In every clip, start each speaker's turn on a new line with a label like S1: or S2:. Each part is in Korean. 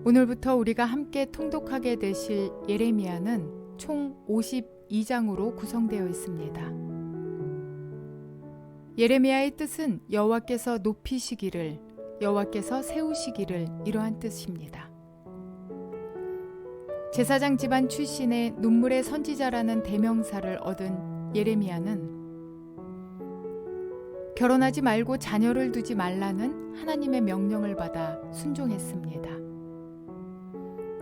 S1: 오늘부터 우리가 함께 통독하게 되실 예레미야는 총 52장으로 구성되어 있습니다. 예레미야의 뜻은 여호와께서 높이시기를, 여호와께서 세우시기를 이러한 뜻입니다. 제사장 집안 출신의 눈물의 선지자라는 대명사를 얻은 예레미야는 결혼하지 말고 자녀를 두지 말라는 하나님의 명령을 받아 순종했습니다.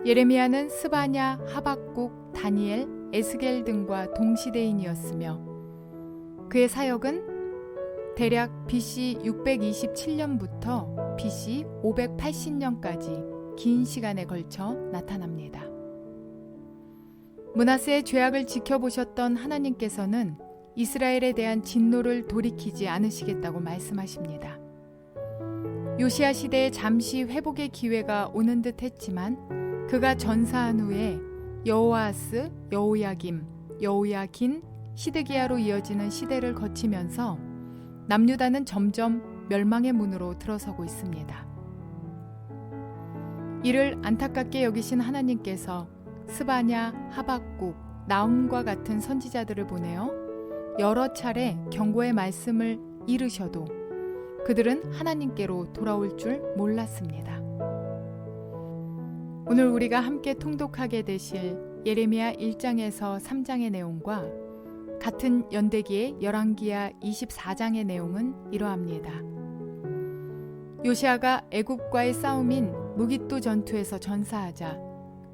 S1: 예레미야는 스바냐, 하박국, 다니엘, 에스겔 등과 동시대인이었으며 그의 사역은 대략 BC 627년부터 BC 580년까지 긴 시간에 걸쳐 나타납니다. 므낫세의 죄악을 지켜보셨던 하나님께서는 이스라엘에 대한 진노를 돌이키지 않으시겠다고 말씀하십니다. 요시야 시대에 잠시 회복의 기회가 오는 듯 했지만 그가 전사한 후에 여호아스, 여호야김, 여호야긴, 시드기야로 이어지는 시대를 거치면서 남유다는 점점 멸망의 문으로 들어서고 있습니다. 이를 안타깝게 여기신 하나님께서 스바냐, 하박국, 나훔과 같은 선지자들을 보내어 여러 차례 경고의 말씀을 이르셔도 그들은 하나님께로 돌아올 줄 몰랐습니다. 오늘 우리가 함께 통독하게 되실 예레미야 1장에서 3장의 내용과 같은 연대기의 열왕기야 24장의 내용은 이러합니다. 요시야가 애굽과의 싸움인 무깃도 전투에서 전사하자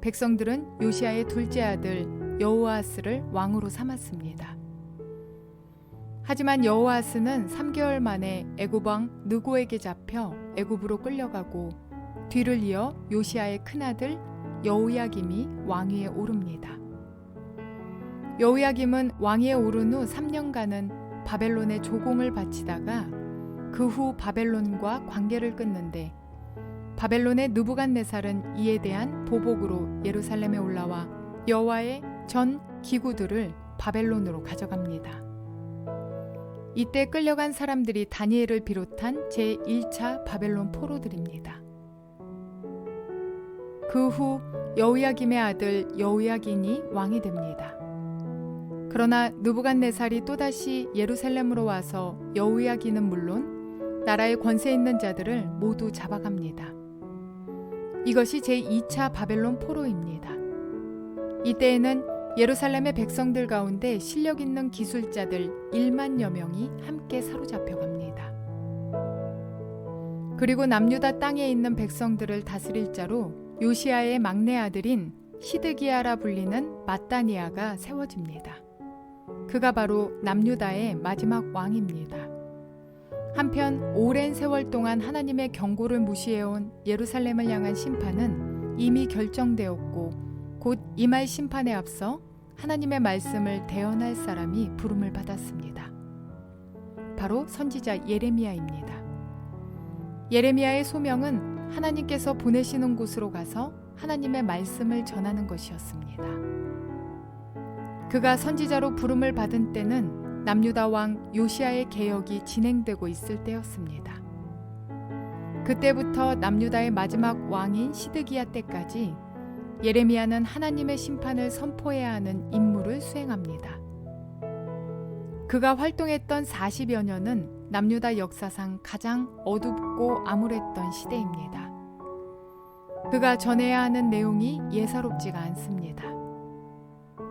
S1: 백성들은 요시야의 둘째 아들 여호아스를 왕으로 삼았습니다. 하지만 여호아스는 3개월 만에 애굽 왕 느고에게 잡혀 애굽으로 끌려가고 뒤를 이어 요시야의 큰아들 여호야김이 왕위에 오릅니다. 여호야김은 왕위에 오른 후 3년간은 바벨론에 조공을 바치다가 그 후 바벨론과 관계를 끊는데 바벨론의 느부갓네살은 이에 대한 보복으로 예루살렘에 올라와 여호와의 전 기구들을 바벨론으로 가져갑니다. 이때 끌려간 사람들이 다니엘을 비롯한 제1차 바벨론 포로들입니다. 그 후 여호야김의 아들 여호야긴이 왕이 됩니다. 그러나 느부갓네살이 또다시 예루살렘으로 와서 여호야긴은 물론 나라의 권세 있는 자들을 모두 잡아갑니다. 이것이 제2차 바벨론 포로입니다. 이때에는 예루살렘의 백성들 가운데 실력 있는 기술자들 1만여 명이 함께 사로잡혀갑니다. 그리고 남유다 땅에 있는 백성들을 다스릴 자로 요시야의 막내 아들인 시드기야라 불리는 마따니아가 세워집니다. 그가 바로 남유다의 마지막 왕입니다. 한편 오랜 세월 동안 하나님의 경고를 무시해온 예루살렘을 향한 심판은 이미 결정되었고 곧 임할 심판에 앞서 하나님의 말씀을 대언할 사람이 부름을 받았습니다. 바로 선지자 예레미야입니다. 예레미야의 소명은 하나님께서 보내시는 곳으로 가서 하나님의 말씀을 전하는 것이었습니다. 그가 선지자로 부름을 받은 때는 남유다 왕 요시야의 개혁이 진행되고 있을 때였습니다. 그때부터 남유다의 마지막 왕인 시드기야 때까지 예레미야는 하나님의 심판을 선포해야 하는 임무를 수행합니다. 그가 활동했던 40여 년은 남유다 역사상 가장 어둡고 암울했던 시대입니다. 그가 전해야 하는 내용이 예사롭지가 않습니다.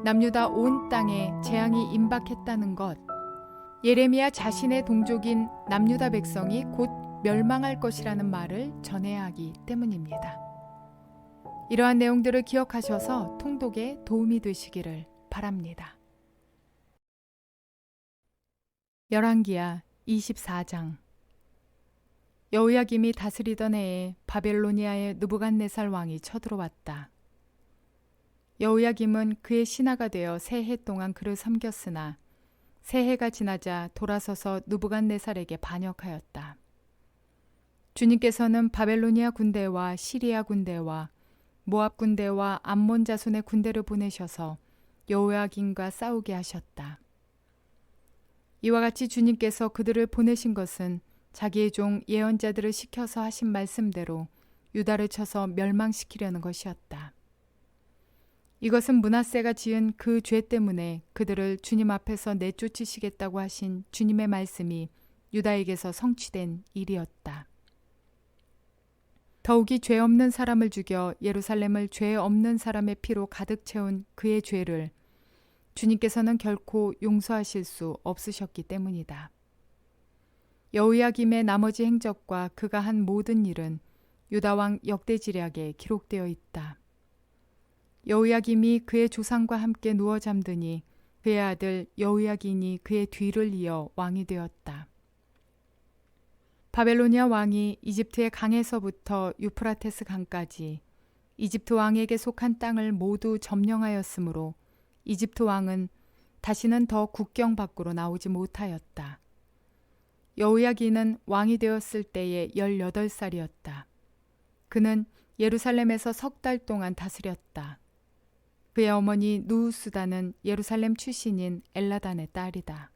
S1: 남유다 온 땅에 재앙이 임박했다는 것, 예레미야 자신의 동족인 남유다 백성이 곧 멸망할 것이라는 말을 전해야 하기 때문입니다. 이러한 내용들을 기억하셔서 통독에 도움이 되시기를 바랍니다. 열왕기야 24장. 여호야김이 다스리던 해에 바벨로니아의 느부갓네살 왕이 쳐들어왔다. 여호야김은 그의 신하가 되어 세 해 동안 그를 섬겼으나 세 해가 지나자 돌아서서 느부갓네살에게 반역하였다. 주님께서는 바벨로니아 군대와 시리아 군대와 모압 군대와 암몬 자손의 군대를 보내셔서 여호야김과 싸우게 하셨다. 이와 같이 주님께서 그들을 보내신 것은 자기의 종 예언자들을 시켜서 하신 말씀대로 유다를 쳐서 멸망시키려는 것이었다. 이것은 므낫세가 지은 그 죄 때문에 그들을 주님 앞에서 내쫓으시겠다고 하신 주님의 말씀이 유다에게서 성취된 일이었다. 더욱이 죄 없는 사람을 죽여 예루살렘을 죄 없는 사람의 피로 가득 채운 그의 죄를 주님께서는 결코 용서하실 수 없으셨기 때문이다. 여호야김의 나머지 행적과 그가 한 모든 일은 유다왕 역대지략에 기록되어 있다. 여호야김이 그의 조상과 함께 누워 잠드니 그의 아들 여호야긴이 그의 뒤를 이어 왕이 되었다. 바벨로니아 왕이 이집트의 강에서부터 유프라테스 강까지 이집트 왕에게 속한 땅을 모두 점령하였으므로 이집트 왕은 다시는 더 국경 밖으로 나오지 못하였다. 여호야긴은 왕이 되었을 때에 18살이었다. 그는 예루살렘에서 3달 동안 다스렸다. 그의 어머니 누우스다는 예루살렘 출신인 엘라단의 딸이다.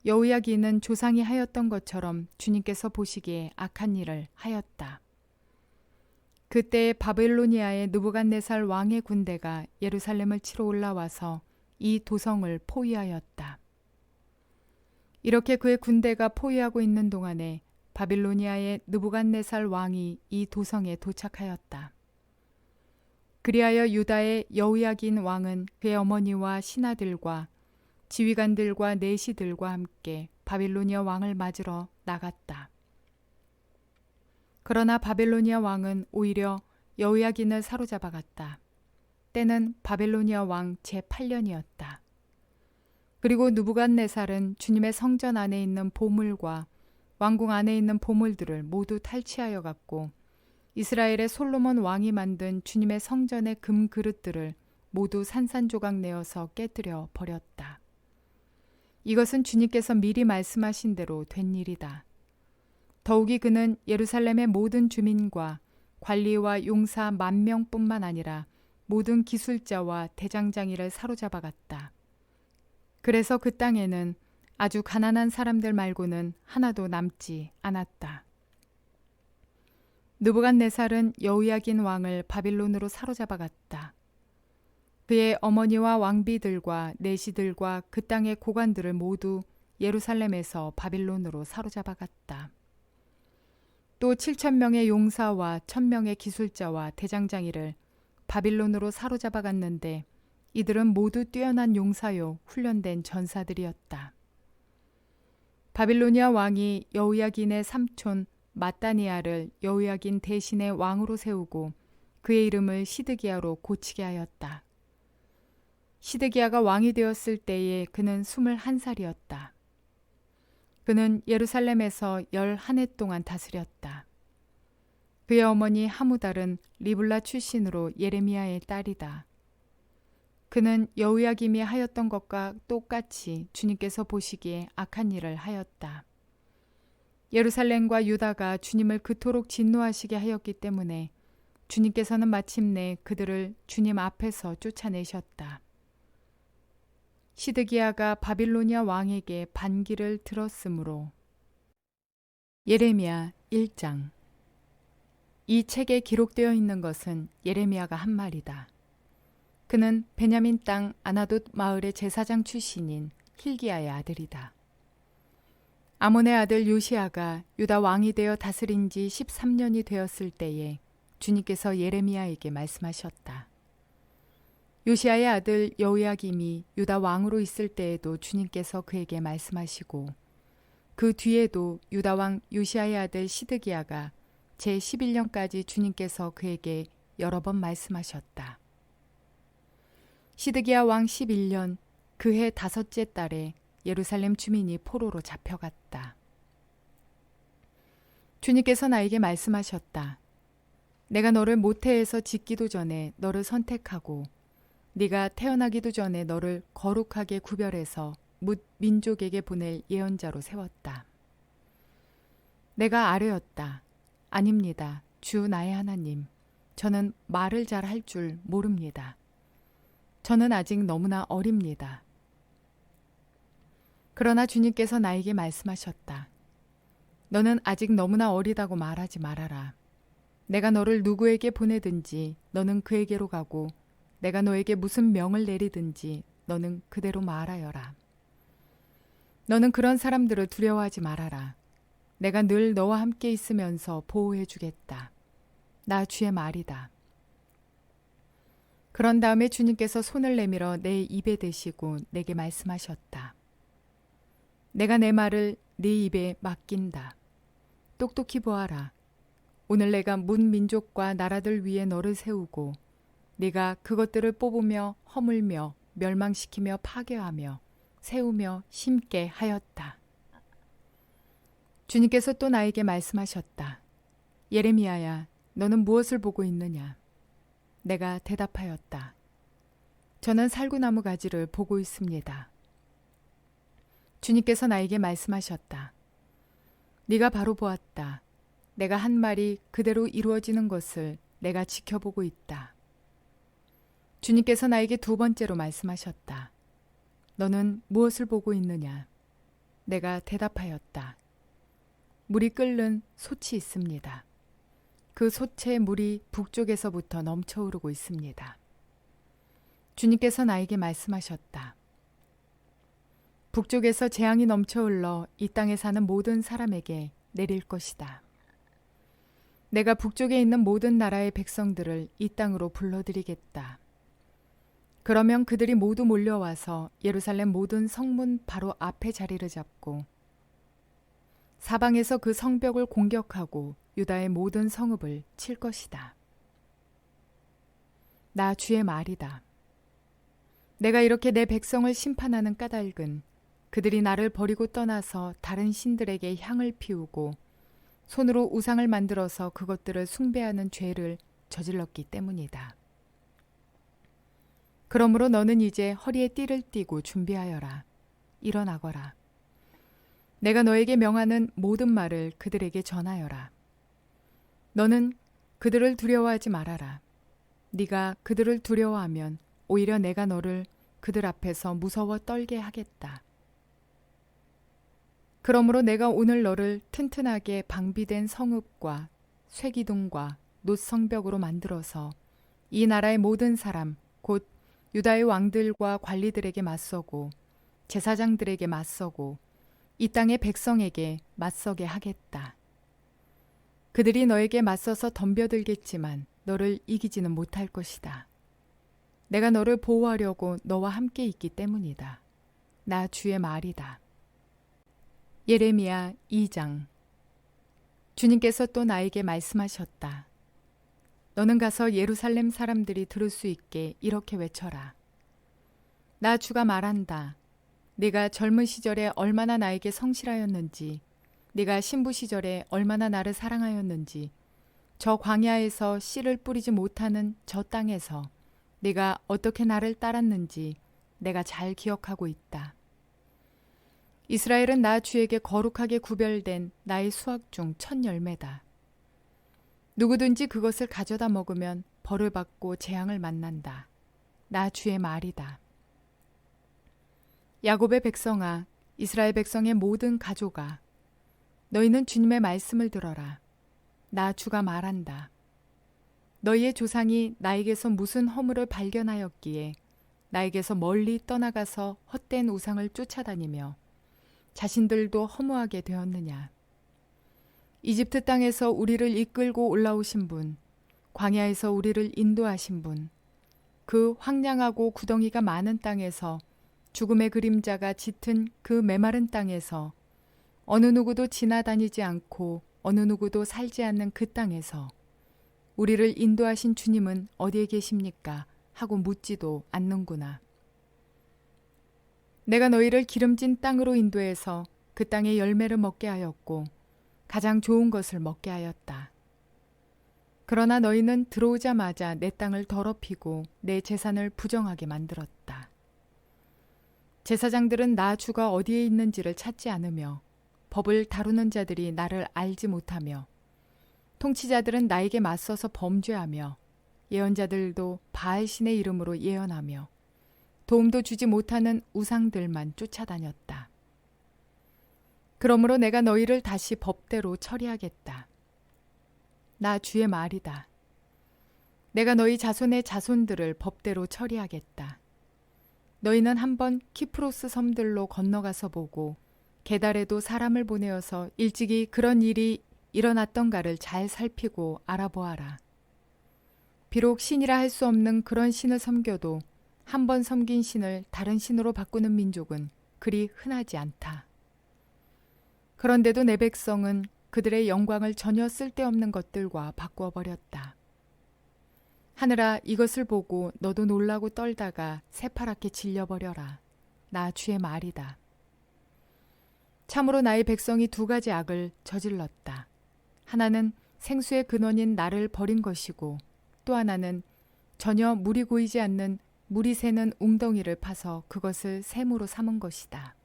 S1: 여호야긴은 조상이 하였던 것처럼 주님께서 보시기에 악한 일을 하였다. 그때 바벨로니아의 느부갓네살 왕의 군대가 예루살렘을 치러 올라와서 이 도성을 포위하였다. 이렇게 그의 군대가 포위하고 있는 동안에 바빌로니아의 느부갓네살 왕이 이 도성에 도착하였다. 그리하여 유다의 여호야긴 왕은 그의 어머니와 신하들과 지휘관들과 내시들과 함께 바빌로니아 왕을 맞으러 나갔다. 그러나 바벨로니아 왕은 오히려 여호야긴을 사로잡아 갔다. 때는 바벨로니아 왕 제8년이었다. 그리고 느부갓네살은 주님의 성전 안에 있는 보물과 왕궁 안에 있는 보물들을 모두 탈취하여 갔고 이스라엘의 솔로몬 왕이 만든 주님의 성전의 금 그릇들을 모두 산산조각 내어서 깨뜨려 버렸다. 이것은 주님께서 미리 말씀하신 대로 된 일이다. 더욱이 그는 예루살렘의 모든 주민과 관리와 용사 10,000명뿐만 아니라 모든 기술자와 대장장이를 사로잡아 갔다. 그래서 그 땅에는 아주 가난한 사람들 말고는 하나도 남지 않았다. 느부갓네살은 여호야긴 왕을 바빌론으로 사로잡아 갔다. 그의 어머니와 왕비들과 내시들과 그 땅의 고관들을 모두 예루살렘에서 바빌론으로 사로잡아 갔다. 또 7,000명의 용사와 1,000명의 기술자와 대장장이를 바빌론으로 사로잡아 갔는데 이들은 모두 뛰어난 용사요 훈련된 전사들이었다. 바빌로니아 왕이 여호야긴의 삼촌 마따니아를 여호야긴 대신에 왕으로 세우고 그의 이름을 시드기야로 고치게 하였다. 시드기야가 왕이 되었을 때에 그는 21살이었다. 그는 예루살렘에서 11해 동안 다스렸다. 그의 어머니 하무달은 리블라 출신으로 예레미야의 딸이다. 그는 여호야김이 하였던 것과 똑같이 주님께서 보시기에 악한 일을 하였다. 예루살렘과 유다가 주님을 그토록 진노하시게 하였기 때문에 주님께서는 마침내 그들을 주님 앞에서 쫓아내셨다. 시드기야가 바빌로니아 왕에게 반기를 들었으므로. 예레미야 1장. 이 책에 기록되어 있는 것은 예레미야가 한 말이다. 그는 베냐민 땅 아나돗 마을의 제사장 출신인 힐기야의 아들이다. 아몬의 아들 요시야가 유다 왕이 되어 다스린 지 13년이 되었을 때에 주님께서 예레미야에게 말씀하셨다. 요시야의 아들 여호야김이 유다 왕으로 있을 때에도 주님께서 그에게 말씀하시고 그 뒤에도 유다 왕 요시야의 아들 시드기야가 제11년까지 주님께서 그에게 여러 번 말씀하셨다. 시드기야 왕 11년 그해 5째 달에 예루살렘 주민이 포로로 잡혀갔다. 주님께서 나에게 말씀하셨다. 내가 너를 모태에서 짓기도 전에 너를 선택하고 네가 태어나기도 전에 너를 거룩하게 구별해서 뭇 민족에게 보낼 예언자로 세웠다. 내가 아뢰었다. 아닙니다. 주 나의 하나님. 저는 말을 잘 할 줄 모릅니다. 저는 아직 너무나 어립니다. 그러나 주님께서 나에게 말씀하셨다. 너는 아직 너무나 어리다고 말하지 말아라. 내가 너를 누구에게 보내든지 너는 그에게로 가고 내가 너에게 무슨 명을 내리든지 너는 그대로 말하여라. 너는 그런 사람들을 두려워하지 말아라. 내가 늘 너와 함께 있으면서 보호해 주겠다. 나 주의 말이다. 그런 다음에 주님께서 손을 내밀어 내 입에 대시고 내게 말씀하셨다. 내가 내 말을 네 입에 맡긴다. 똑똑히 보아라. 오늘 내가 문 민족과 나라들 위에 너를 세우고 네가 그것들을 뽑으며 허물며 멸망시키며 파괴하며 세우며 심게 하였다. 주님께서 또 나에게 말씀하셨다. 예레미야야, 너는 무엇을 보고 있느냐? 내가 대답하였다. 저는 살구나무 가지를 보고 있습니다. 주님께서 나에게 말씀하셨다. 네가 바로 보았다. 내가 한 말이 그대로 이루어지는 것을 내가 지켜보고 있다. 주님께서 나에게 두 번째로 말씀하셨다. 너는 무엇을 보고 있느냐? 내가 대답하였다. 물이 끓는 솥이 있습니다. 그 솥에 물이 북쪽에서부터 넘쳐오르고 있습니다. 주님께서 나에게 말씀하셨다. 북쪽에서 재앙이 넘쳐흘러 이 땅에 사는 모든 사람에게 내릴 것이다. 내가 북쪽에 있는 모든 나라의 백성들을 이 땅으로 불러들이겠다. 그러면 그들이 모두 몰려와서 예루살렘 모든 성문 바로 앞에 자리를 잡고 사방에서 그 성벽을 공격하고 유다의 모든 성읍을 칠 것이다. 나 주의 말이다. 내가 이렇게 내 백성을 심판하는 까닭은 그들이 나를 버리고 떠나서 다른 신들에게 향을 피우고 손으로 우상을 만들어서 그것들을 숭배하는 죄를 저질렀기 때문이다. 그러므로 너는 이제 허리에 띠를 띠고 준비하여라. 일어나거라. 내가 너에게 명하는 모든 말을 그들에게 전하여라. 너는 그들을 두려워하지 말아라. 네가 그들을 두려워하면 오히려 내가 너를 그들 앞에서 무서워 떨게 하겠다. 그러므로 내가 오늘 너를 튼튼하게 방비된 성읍과 쇠기둥과 놋성벽으로 만들어서 이 나라의 모든 사람 곧 유다의 왕들과 관리들에게 맞서고 제사장들에게 맞서고 이 땅의 백성에게 맞서게 하겠다. 그들이 너에게 맞서서 덤벼들겠지만 너를 이기지는 못할 것이다. 내가 너를 보호하려고 너와 함께 있기 때문이다. 나 주의 말이다. 예레미야 2장. 주님께서 또 나에게 말씀하셨다. 너는 가서 예루살렘 사람들이 들을 수 있게 이렇게 외쳐라. 나 주가 말한다. 네가 젊은 시절에 얼마나 나에게 성실하였는지, 네가 신부 시절에 얼마나 나를 사랑하였는지, 저 광야에서 씨를 뿌리지 못하는 저 땅에서 네가 어떻게 나를 따랐는지 내가 잘 기억하고 있다. 이스라엘은 나 주에게 거룩하게 구별된 나의 수확 중 첫 열매다. 누구든지 그것을 가져다 먹으면 벌을 받고 재앙을 만난다. 나 주의 말이다. 야곱의 백성아, 이스라엘 백성의 모든 가족아, 너희는 주님의 말씀을 들어라. 나 주가 말한다. 너희의 조상이 나에게서 무슨 허물을 발견하였기에 나에게서 멀리 떠나가서 헛된 우상을 쫓아다니며 자신들도 허무하게 되었느냐. 이집트 땅에서 우리를 이끌고 올라오신 분, 광야에서 우리를 인도하신 분, 그 황량하고 구덩이가 많은 땅에서 죽음의 그림자가 짙은 그 메마른 땅에서 어느 누구도 지나다니지 않고 어느 누구도 살지 않는 그 땅에서 우리를 인도하신 주님은 어디에 계십니까? 하고 묻지도 않는구나. 내가 너희를 기름진 땅으로 인도해서 그 땅의 열매를 먹게 하였고 가장 좋은 것을 먹게 하였다. 그러나 너희는 들어오자마자 내 땅을 더럽히고 내 제산을 부정하게 만들었다. 제사장들은 나 주가 어디에 있는지를 찾지 않으며 법을 다루는 자들이 나를 알지 못하며 통치자들은 나에게 맞서서 범죄하며 예언자들도 바알신의 이름으로 예언하며 도움도 주지 못하는 우상들만 쫓아다녔다. 그러므로 내가 너희를 다시 법대로 처리하겠다. 나 주의 말이다. 내가 너희 자손의 자손들을 법대로 처리하겠다. 너희는 한번 키프로스 섬들로 건너가서 보고 게달에도 사람을 보내어서 일찍이 그런 일이 일어났던가를 잘 살피고 알아보아라. 비록 신이라 할 수 없는 그런 신을 섬겨도 한 번 섬긴 신을 다른 신으로 바꾸는 민족은 그리 흔하지 않다. 그런데도 내 백성은 그들의 영광을 전혀 쓸데없는 것들과 바꾸어 버렸다. 하늘아, 이것을 보고 너도 놀라고 떨다가 새파랗게 질려버려라. 나 주의 말이다. 참으로 나의 백성이 두 가지 악을 저질렀다. 하나는 생수의 근원인 나를 버린 것이고 또 하나는 전혀 물이 고이지 않는 물이 새는 웅덩이를 파서 그것을 샘으로 삼은 것이다.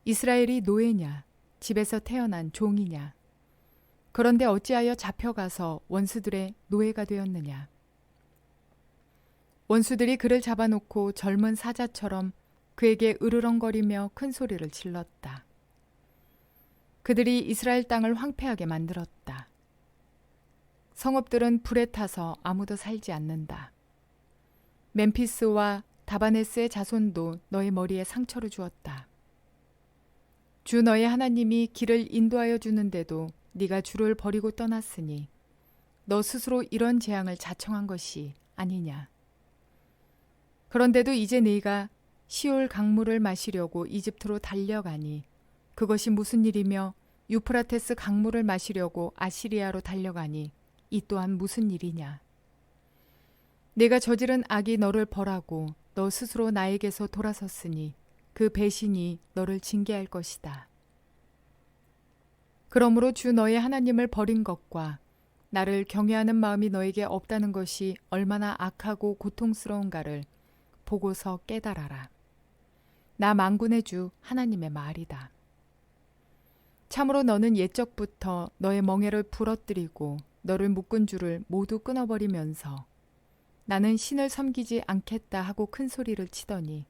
S1: 이스라엘이 노예냐? 집에서 태어난 종이냐? 그런데 어찌하여 잡혀가서 원수들의 노예가 되었느냐? 원수들이 그를 잡아놓고 젊은 사자처럼 그에게 으르렁거리며 큰 소리를 질렀다. 그들이 이스라엘 땅을 황폐하게 만들었다. 성읍들은 불에 타서 아무도 살지 않는다. 멤피스와 다바네스의 자손도 너의 머리에 상처를 주었다. 주 너의 하나님이 길을 인도하여 주는데도 네가 주를 버리고 떠났으니 너 스스로 이런 재앙을 자청한 것이 아니냐. 그런데도 이제 네가 시올 강물을 마시려고 이집트로 달려가니 그것이 무슨 일이며 유프라테스 강물을 마시려고 아시리아로 달려가니 이 또한 무슨 일이냐. 내가 저지른 악이 너를 벌하고 너 스스로 나에게서 돌아섰으니 그 배신이 너를 징계할 것이다. 그러므로 주 너의 하나님을 버린 것과 나를 경외하는 마음이 너에게 없다는 것이 얼마나 악하고 고통스러운가를 보고서 깨달아라. 나 만군의 주 하나님의 말이다. 참으로 너는 옛적부터 너의 멍에를 부러뜨리고 너를 묶은 줄을 모두 끊어버리면서 나는 신을 섬기지 않겠다 하고 큰 소리를 치더니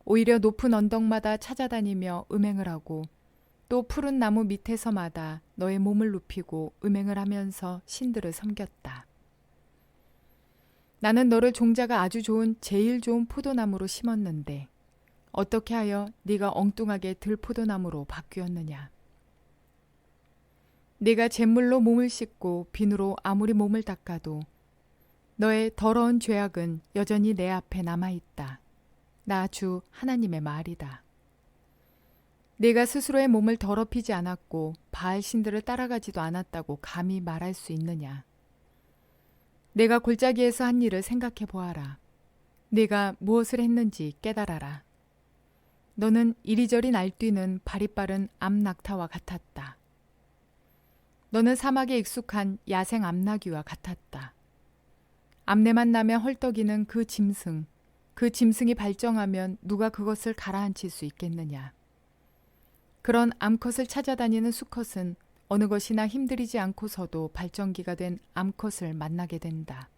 S1: 오히려 높은 언덕마다 찾아다니며 음행을 하고 또 푸른 나무 밑에서마다 너의 몸을 눕히고 음행을 하면서 신들을 섬겼다. 나는 너를 종자가 아주 좋은 제일 좋은 포도나무로 심었는데 어떻게 하여 네가 엉뚱하게 들포도나무로 바뀌었느냐. 네가 잿물로 몸을 씻고 비누로 아무리 몸을 닦아도 너의 더러운 죄악은 여전히 내 앞에 남아있다. 나 주 하나님의 말이다. 네가 스스로의 몸을 더럽히지 않았고 바알 신들을 따라가지도 않았다고 감히 말할 수 있느냐. 내가 골짜기에서 한 일을 생각해 보아라. 네가 무엇을 했는지 깨달아라. 너는 이리저리 날뛰는 발이 빠른 암낙타와 같았다. 너는 사막에 익숙한 야생 암나귀와 같았다. 암내만 나면 헐떡이는 그 짐승이 발정하면 누가 그것을 가라앉힐 수 있겠느냐. 그런 암컷을 찾아다니는 수컷은 어느 것이나 힘들이지 않고서도 발정기가 된 암컷을 만나게 된다.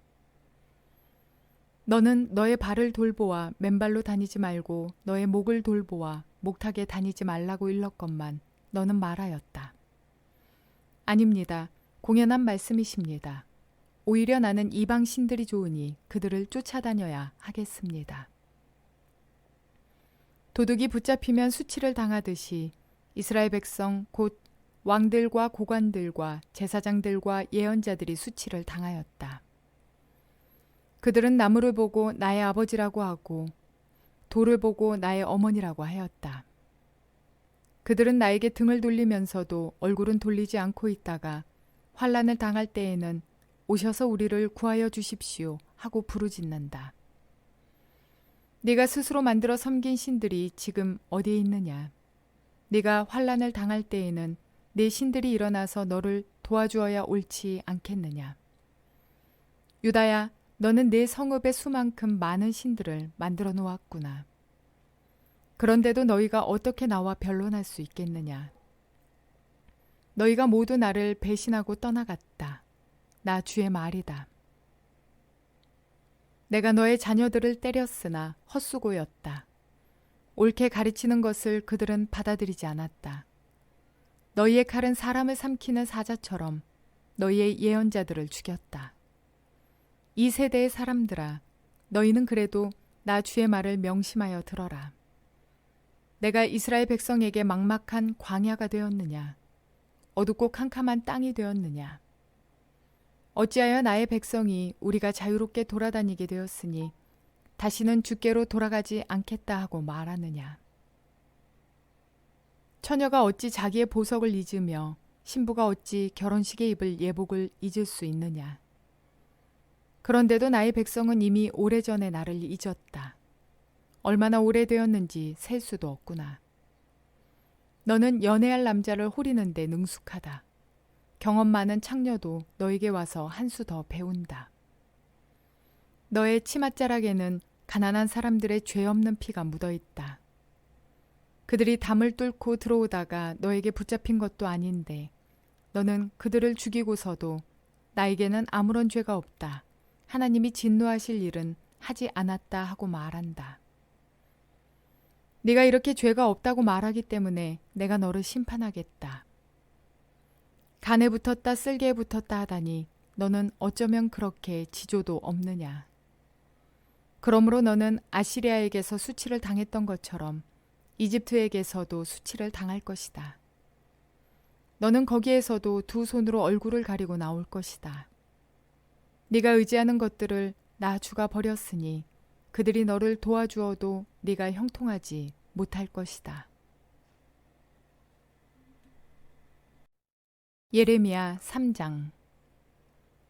S1: 너는 너의 발을 돌보아 맨발로 다니지 말고 너의 목을 돌보아 목타게 다니지 말라고 일렀건만 너는 말하였다. 아닙니다. 공연한 말씀이십니다. 오히려 나는 이방 신들이 좋으니 그들을 쫓아다녀야 하겠습니다. 도둑이 붙잡히면 수치를 당하듯이 이스라엘 백성 곧 왕들과 고관들과 제사장들과 예언자들이 수치를 당하였다. 그들은 나무를 보고 나의 아버지라고 하고 돌을 보고 나의 어머니라고 하였다. 그들은 나에게 등을 돌리면서도 얼굴은 돌리지 않고 있다가 환난을 당할 때에는 오셔서 우리를 구하여 주십시오 하고 부르짖는다. 네가 스스로 만들어 섬긴 신들이 지금 어디에 있느냐? 네가 환난을 당할 때에는 네 신들이 일어나서 너를 도와주어야 옳지 않겠느냐? 유다야, 너는 네 성읍의 수만큼 많은 신들을 만들어 놓았구나. 그런데도 너희가 어떻게 나와 변론할 수 있겠느냐? 너희가 모두 나를 배신하고 떠나갔다. 나 주의 말이다. 내가 너의 자녀들을 때렸으나 헛수고였다. 옳게 가르치는 것을 그들은 받아들이지 않았다. 너희의 칼은 사람을 삼키는 사자처럼 너희의 예언자들을 죽였다. 이 세대의 사람들아, 너희는 그래도 나 주의 말을 명심하여 들어라. 내가 이스라엘 백성에게 막막한 광야가 되었느냐? 어둡고 캄캄한 땅이 되었느냐? 어찌하여 나의 백성이 우리가 자유롭게 돌아다니게 되었으니 다시는 주께로 돌아가지 않겠다 하고 말하느냐? 처녀가 어찌 자기의 보석을 잊으며 신부가 어찌 결혼식에 입을 예복을 잊을 수 있느냐? 그런데도 나의 백성은 이미 오래전에 나를 잊었다. 얼마나 오래되었는지 셀 수도 없구나. 너는 연애할 남자를 호리는데 능숙하다. 경험 많은 창녀도 너에게 와서 한 수 더 배운다. 너의 치맛자락에는 가난한 사람들의 죄 없는 피가 묻어있다. 그들이 담을 뚫고 들어오다가 너에게 붙잡힌 것도 아닌데 너는 그들을 죽이고서도 나에게는 아무런 죄가 없다. 하나님이 진노하실 일은 하지 않았다 하고 말한다. 네가 이렇게 죄가 없다고 말하기 때문에 내가 너를 심판하겠다. 간에 붙었다 쓸개에 붙었다 하다니 너는 어쩌면 그렇게 지조도 없느냐. 그러므로 너는 아시리아에게서 수치를 당했던 것처럼 이집트에게서도 수치를 당할 것이다. 너는 거기에서도 두 손으로 얼굴을 가리고 나올 것이다. 네가 의지하는 것들을 나 주가 버렸으니 그들이 너를 도와주어도 네가 형통하지 못할 것이다. 예레미야 3장.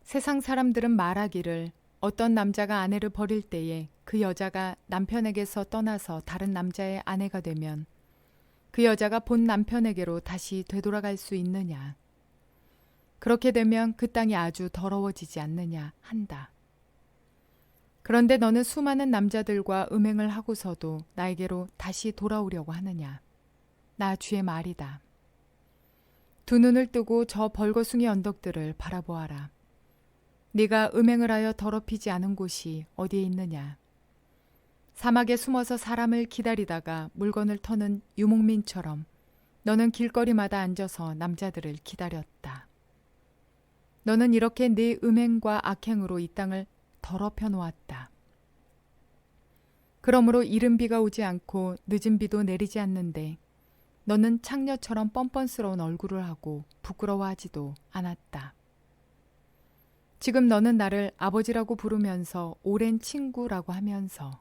S1: 세상 사람들은 말하기를 어떤 남자가 아내를 버릴 때에 그 여자가 남편에게서 떠나서 다른 남자의 아내가 되면 그 여자가 본 남편에게로 다시 되돌아갈 수 있느냐. 그렇게 되면 그 땅이 아주 더러워지지 않느냐 한다. 그런데 너는 수많은 남자들과 음행을 하고서도 나에게로 다시 돌아오려고 하느냐. 나 주의 말이다. 두 눈을 뜨고 저 벌거숭이 언덕들을 바라보아라. 네가 음행을 하여 더럽히지 않은 곳이 어디에 있느냐. 사막에 숨어서 사람을 기다리다가 물건을 터는 유목민처럼 너는 길거리마다 앉아서 남자들을 기다렸다. 너는 이렇게 네 음행과 악행으로 이 땅을 더럽혀 놓았다. 그러므로 이른 비가 오지 않고 늦은 비도 내리지 않는데 너는 창녀처럼 뻔뻔스러운 얼굴을 하고 부끄러워하지도 않았다. 지금 너는 나를 아버지라고 부르면서 오랜 친구라고 하면서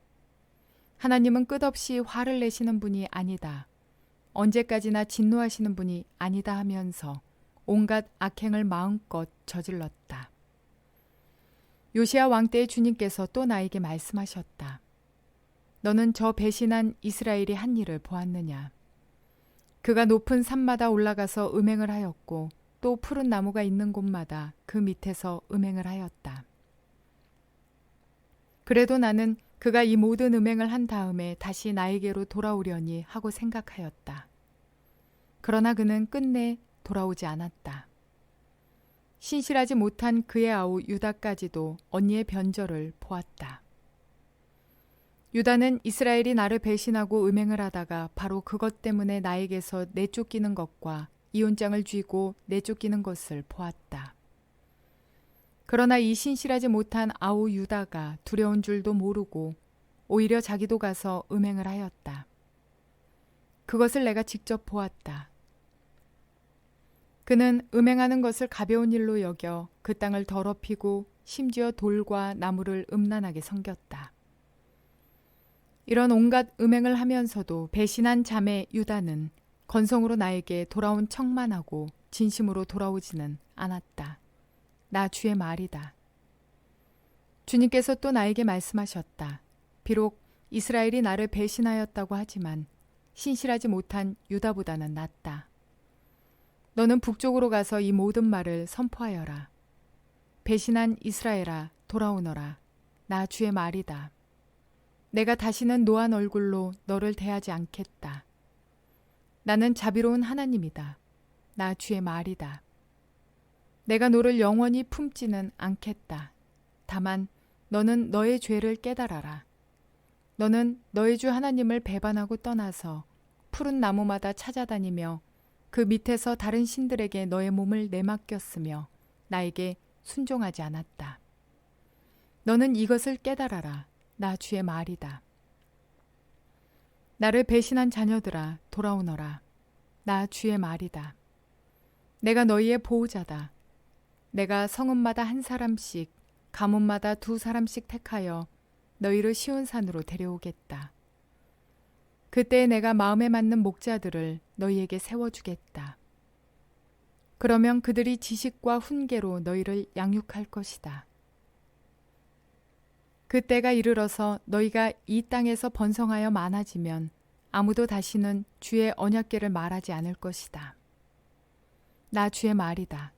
S1: 하나님은 끝없이 화를 내시는 분이 아니다. 언제까지나 진노하시는 분이 아니다 하면서 온갖 악행을 마음껏 저질렀다. 요시야 왕 때의 주님께서 또 나에게 말씀하셨다. 너는 저 배신한 이스라엘이 한 일을 보았느냐. 그가 높은 산마다 올라가서 음행을 하였고 또 푸른 나무가 있는 곳마다 그 밑에서 음행을 하였다. 그래도 나는 그가 이 모든 음행을 한 다음에 다시 나에게로 돌아오려니 하고 생각하였다. 그러나 그는 끝내 돌아오지 않았다. 신실하지 못한 그의 아우 유다까지도 언니의 변절을 보았다. 유다는 이스라엘이 나를 배신하고 음행을 하다가 바로 그것 때문에 나에게서 내쫓기는 것과 이혼장을 쥐고 내쫓기는 것을 보았다. 그러나 이 신실하지 못한 아우 유다가 두려운 줄도 모르고 오히려 자기도 가서 음행을 하였다. 그것을 내가 직접 보았다. 그는 음행하는 것을 가벼운 일로 여겨 그 땅을 더럽히고 심지어 돌과 나무를 음란하게 섬겼다. 이런 온갖 음행을 하면서도 배신한 자매 유다는 건성으로 나에게 돌아온 척만 하고 진심으로 돌아오지는 않았다. 나 주의 말이다. 주님께서 또 나에게 말씀하셨다. 비록 이스라엘이 나를 배신하였다고 하지만 신실하지 못한 유다보다는 낫다. 너는 북쪽으로 가서 이 모든 말을 선포하여라. 배신한 이스라엘아 돌아오너라. 나 주의 말이다. 내가 다시는 노한 얼굴로 너를 대하지 않겠다. 나는 자비로운 하나님이다. 나 주의 말이다. 내가 너를 영원히 품지는 않겠다. 다만 너는 너의 죄를 깨달아라. 너는 너의 주 하나님을 배반하고 떠나서 푸른 나무마다 찾아다니며 그 밑에서 다른 신들에게 너의 몸을 내맡겼으며 나에게 순종하지 않았다. 너는 이것을 깨달아라. 나 주의 말이다. 나를 배신한 자녀들아 돌아오너라. 나 주의 말이다. 내가 너희의 보호자다. 내가 성읍마다 한 사람씩, 가문마다 2사람씩 택하여 너희를 시온산으로 데려오겠다. 그때 내가 마음에 맞는 목자들을 너희에게 세워주겠다. 그러면 그들이 지식과 훈계로 너희를 양육할 것이다. 그때가 이르러서 너희가 이 땅에서 번성하여 많아지면 아무도 다시는 주의 언약궤를 말하지 않을 것이다. 나 주의 말이다.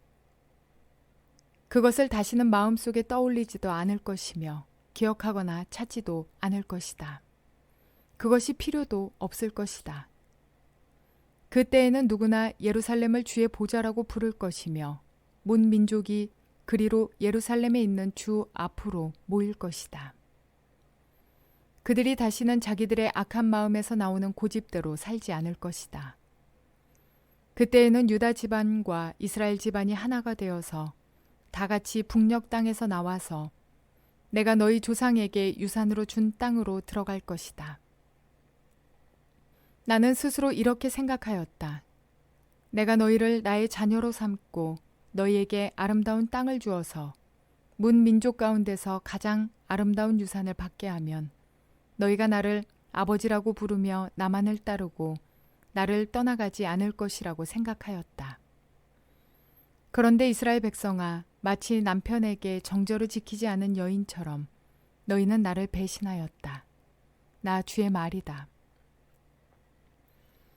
S1: 그것을 다시는 마음속에 떠올리지도 않을 것이며 기억하거나 찾지도 않을 것이다. 그것이 필요도 없을 것이다. 그때에는 누구나 예루살렘을 주의 보좌라고 부를 것이며 문 민족이 그리로 예루살렘에 있는 주 앞으로 모일 것이다. 그들이 다시는 자기들의 악한 마음에서 나오는 고집대로 살지 않을 것이다. 그때에는 유다 집안과 이스라엘 집안이 하나가 되어서 다 같이 북녘 땅에서 나와서 내가 너희 조상에게 유산으로 준 땅으로 들어갈 것이다. 나는 스스로 이렇게 생각하였다. 내가 너희를 나의 자녀로 삼고 너희에게 아름다운 땅을 주어서 문 민족 가운데서 가장 아름다운 유산을 받게 하면 너희가 나를 아버지라고 부르며 나만을 따르고 나를 떠나가지 않을 것이라고 생각하였다. 그런데 이스라엘 백성아, 마치 남편에게 정절을 지키지 않은 여인처럼 너희는 나를 배신하였다. 나 주의 말이다.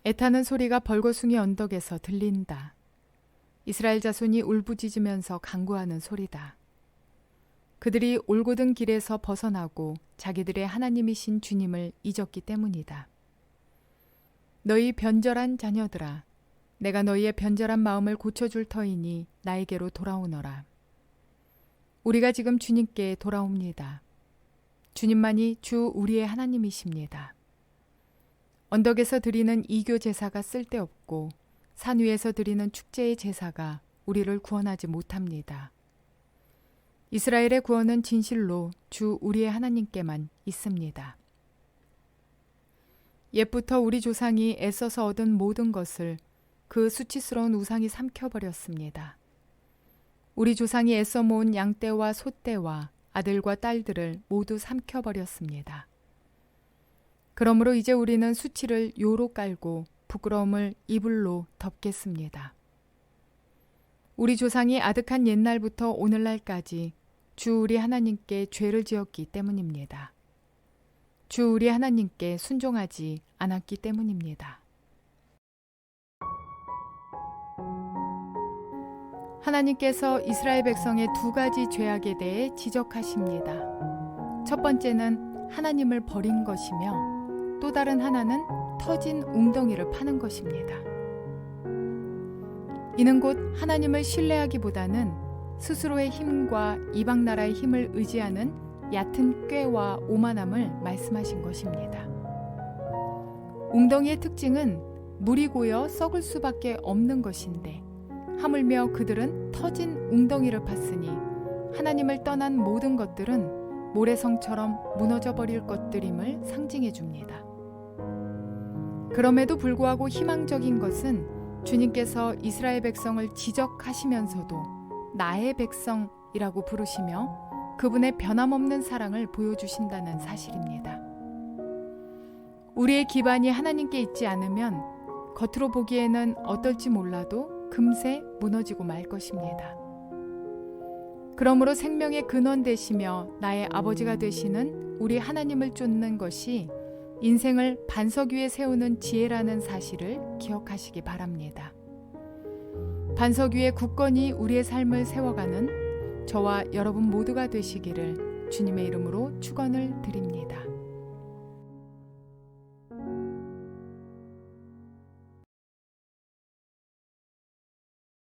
S1: 애타는 소리가 벌거숭이 언덕에서 들린다. 이스라엘 자손이 울부짖으면서 간구하는 소리다. 그들이 올곧은 길에서 벗어나고 자기들의 하나님이신 주님을 잊었기 때문이다. 너희 변절한 자녀들아, 내가 너희의 변절한 마음을 고쳐줄 터이니 나에게로 돌아오너라. 우리가 지금 주님께 돌아옵니다. 주님만이 주 우리의 하나님이십니다. 언덕에서 드리는 이교 제사가 쓸데없고 산 위에서 드리는 축제의 제사가 우리를 구원하지 못합니다. 이스라엘의 구원은 진실로 주 우리의 하나님께만 있습니다. 옛부터 우리 조상이 애써서 얻은 모든 것을 그 수치스러운 우상이 삼켜버렸습니다. 우리 조상이 애써 모은 양떼와 소떼와 아들과 딸들을 모두 삼켜버렸습니다. 그러므로 이제 우리는 수치를 요로 깔고 부끄러움을 이불로 덮겠습니다. 우리 조상이 아득한 옛날부터 오늘날까지 주 우리 하나님께 죄를 지었기 때문입니다. 주 우리 하나님께 순종하지 않았기 때문입니다. 하나님께서 이스라엘 백성의 2가지 죄악에 대해 지적하십니다. 첫 번째는 하나님을 버린 것이며 또 다른 하나는 터진 웅덩이를 파는 것입니다. 이는 곧 하나님을 신뢰하기보다는 스스로의 힘과 이방 나라의 힘을 의지하는 얕은 꾀와 오만함을 말씀하신 것입니다. 웅덩이의 특징은 물이 고여 썩을 수밖에 없는 것인데 하물며 그들은 터진 웅덩이를 팠으니 하나님을 떠난 모든 것들은 모래성처럼 무너져 버릴 것들임을 상징해 줍니다. 그럼에도 불구하고 희망적인 것은 주님께서 이스라엘 백성을 지적하시면서도 나의 백성이라고 부르시며 그분의 변함없는 사랑을 보여주신다는 사실입니다. 우리의 기반이 하나님께 있지 않으면 겉으로 보기에는 어떨지 몰라도 금세 무너지고 말 것입니다. 그러므로 생명의 근원 되시며 나의 아버지가 되시는 우리 하나님을 쫓는 것이 인생을 반석 위에 세우는 지혜라는 사실을 기억하시기 바랍니다. 반석 위에 굳건히 우리의 삶을 세워가는 저와 여러분 모두가 되시기를 주님의 이름으로 축원을 드립니다.